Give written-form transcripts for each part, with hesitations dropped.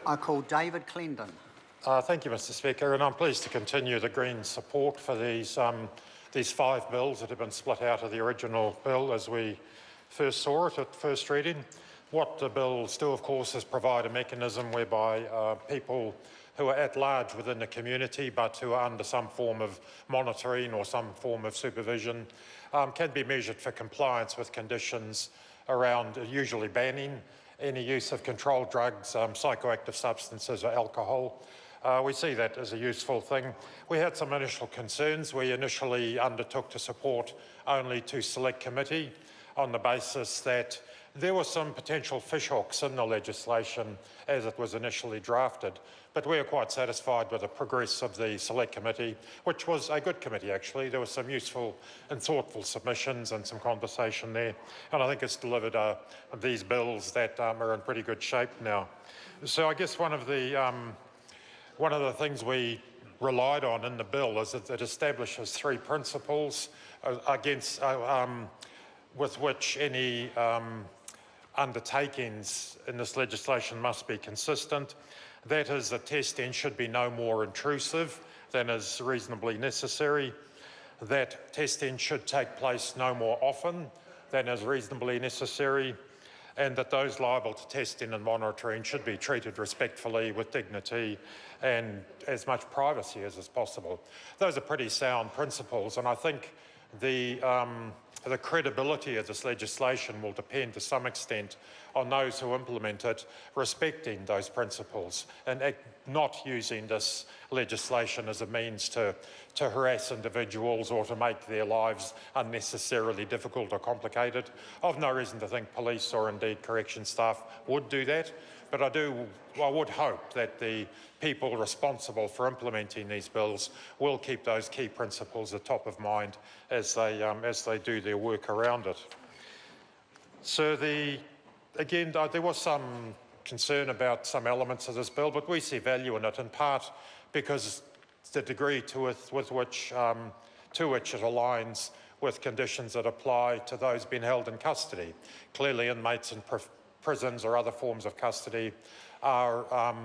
I call David Clendon. Thank you, Mr. Speaker, and I'm pleased to continue the Greens' support for these 5 bills that have been split out of the original bill as we first saw it at first reading. What the bills do, of course, is provide a mechanism whereby people who are at large within the community but who are under some form of monitoring or some form of supervision can be measured for compliance with conditions around usually banning any use of controlled drugs, psychoactive substances or alcohol. We see that as a useful thing. We had some initial concerns. We initially undertook to support only to select committee on the basis that there were some potential fishhooks in the legislation as it was initially drafted, but we are quite satisfied with the progress of the select committee, which was a good committee actually. There were some useful and thoughtful submissions and some conversation there, and I think it's delivered these bills that are in pretty good shape now. So I guess one of the things we relied on in the bill is that it establishes 3 principles with which any undertakings in this legislation must be consistent. That is, that testing should be no more intrusive than is reasonably necessary, that testing should take place no more often than is reasonably necessary, and that those liable to testing and monitoring should be treated respectfully with dignity and as much privacy as is possible. Those are pretty sound principles, and I think the credibility of this legislation will depend to some extent on those who implement it respecting those principles and not using this legislation as a means to harass individuals or to make their lives unnecessarily difficult or complicated. I've no reason to think police or indeed correction staff would do that, but I would hope that the people responsible for implementing these bills will keep those key principles at top of mind as they do their work around it. So again, there was some concern about some elements of this bill, but we see value in it, in part because the degree to which it aligns with conditions that apply to those being held in custody. Clearly, inmates in prisons or other forms of custody are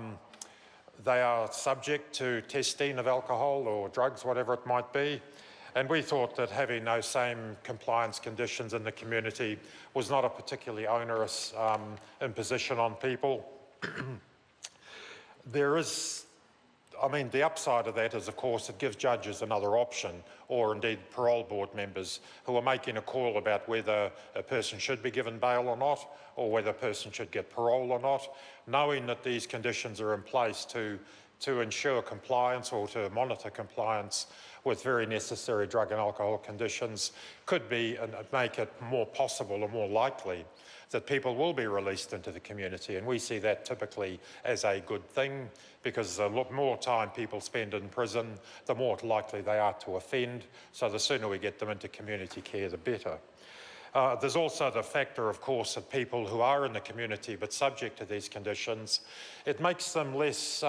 subject to testing of alcohol or drugs, whatever it might be. And we thought that having those same compliance conditions in the community was not a particularly onerous imposition on people. The upside of that is, of course, it gives judges another option, or indeed parole board members who are making a call about whether a person should be given bail or not, or whether a person should get parole or not, knowing that these conditions are in place to ensure compliance or to monitor compliance with very necessary drug and alcohol conditions could be and make it more possible or more likely that people will be released into the community. And we see that typically as a good thing, because the more time people spend in prison, the more likely they are to offend. So the sooner we get them into community care, the better. There's also the factor, of course, that people who are in the community but subject to these conditions, it makes them less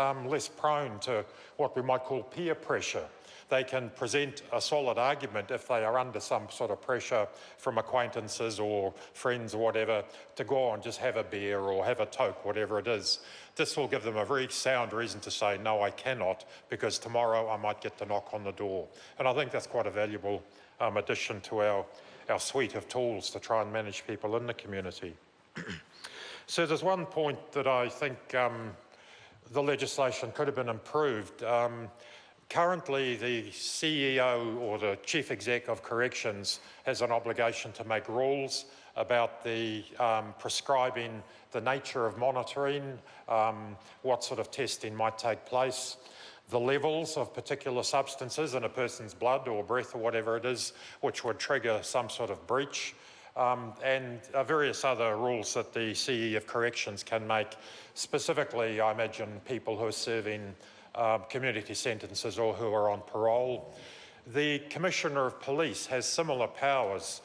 prone to what we might call peer pressure. They can present a solid argument if they are under some sort of pressure from acquaintances or friends or whatever to go on, just have a beer or have a toke, whatever it is. This will give them a very sound reason to say, no, I cannot, because tomorrow I might get the knock on the door. And I think that's quite a valuable addition to our suite of tools to try and manage people in the community. So there's one point that I think the legislation could have been improved. Currently, the CEO or the Chief Exec of Corrections has an obligation to make rules about the prescribing the nature of monitoring, what sort of testing might take place, the levels of particular substances in a person's blood or breath or whatever it is, which would trigger some sort of breach, and various other rules that the CE of Corrections can make. Specifically, I imagine people who are serving community sentences or who are on parole. The Commissioner of Police has similar powers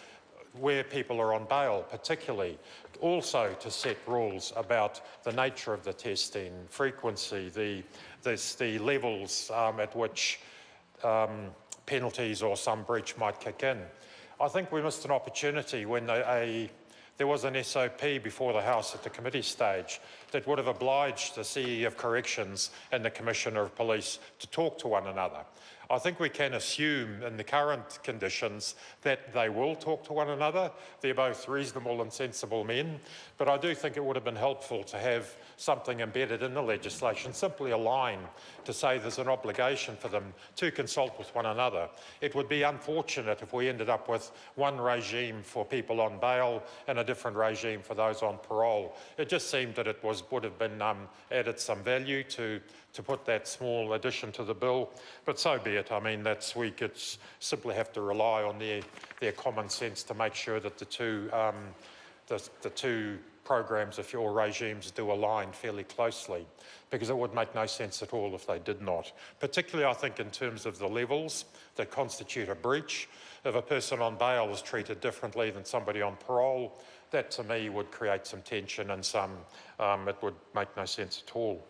where people are on bail, particularly, also to set rules about the nature of the testing, frequency, the levels at which penalties or some breach might kick in. I think we missed an opportunity when there was an SOP before the House at the committee stage that would have obliged the CE of Corrections and the Commissioner of Police to talk to one another. I think we can assume in the current conditions that they will talk to one another. They're both reasonable and sensible men, but I do think it would have been helpful to have something embedded in the legislation, simply a line to say there's an obligation for them to consult with one another. It would be unfortunate if we ended up with one regime for people on bail and a different regime for those on parole. It just seemed that it would have been added some value to put that small addition to the bill, but so be it. I mean, we could simply have to rely on their common sense to make sure that the two programs, if your regimes, do align fairly closely, because it would make no sense at all if they did not. Particularly, I think, in terms of the levels that constitute a breach. If a person on bail is treated differently than somebody on parole, that to me would create some tension and it would make no sense at all.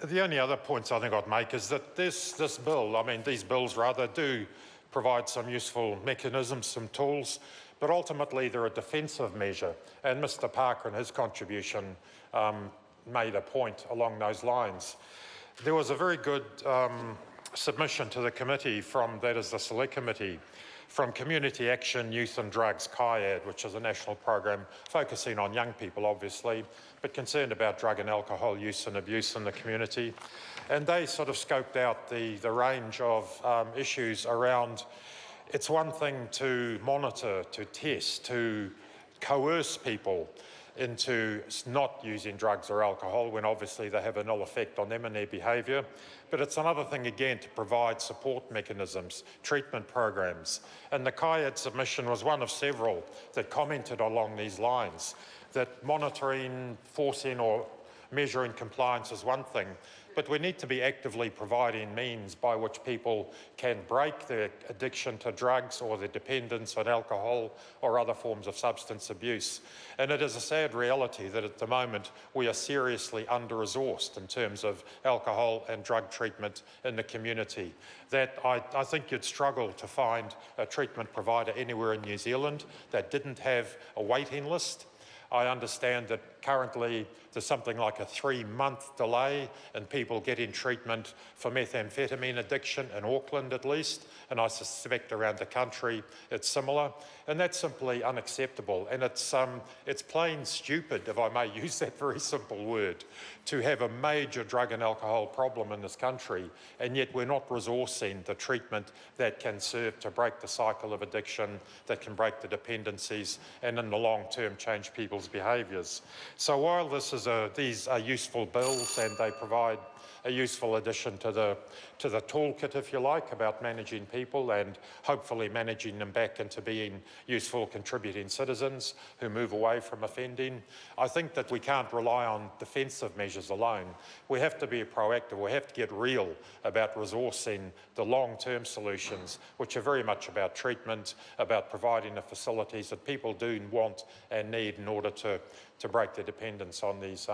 The only other points I think I'd make is that these bills rather, do provide some useful mechanisms, some tools, but ultimately they're a defensive measure. And Mr. Parker, in his contribution, made a point along those lines. There was a very good submission to the committee that is the Select Committee, from Community Action, Youth and Drugs, CIAD, which is a national program focusing on young people, obviously, but concerned about drug and alcohol use and abuse in the community. And they sort of scoped out the range of issues around. It's one thing to monitor, to test, to coerce people into not using drugs or alcohol when obviously they have an ill effect on them and their behaviour. But it's another thing again to provide support mechanisms, treatment programs. And the CIAD submission was one of several that commented along these lines, that monitoring, forcing or measuring compliance is one thing, but we need to be actively providing means by which people can break their addiction to drugs or their dependence on alcohol or other forms of substance abuse. And it is a sad reality that at the moment we are seriously under-resourced in terms of alcohol and drug treatment in the community. That I think you'd struggle to find a treatment provider anywhere in New Zealand that didn't have a waiting list. I understand that currently there's something like a 3-month delay in people getting treatment for methamphetamine addiction in Auckland at least, and I suspect around the country it's similar, and that's simply unacceptable. And it's plain stupid, if I may use that very simple word, to have a major drug and alcohol problem in this country, and yet we're not resourcing the treatment that can serve to break the cycle of addiction, that can break the dependencies, and in the long term change people's behaviours. So while these are useful bills and they provide a useful addition to the toolkit, if you like, about managing people and hopefully managing them back into being useful, contributing citizens who move away from offending, I think that we can't rely on defensive measures alone. We have to be proactive. We have to get real about resourcing the long-term solutions, which are very much about treatment, about providing the facilities that people do want and need in order to break their dependence on these,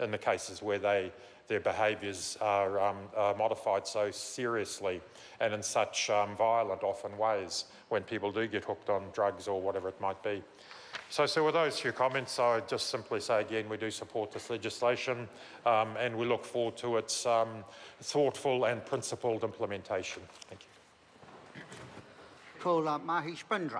in the cases where their behaviours are modified so seriously and in such violent, often ways when people do get hooked on drugs or whatever it might be. So with those few comments, I would just simply say again, we do support this legislation and we look forward to its thoughtful and principled implementation. Thank you. Ko Mahi Spindra.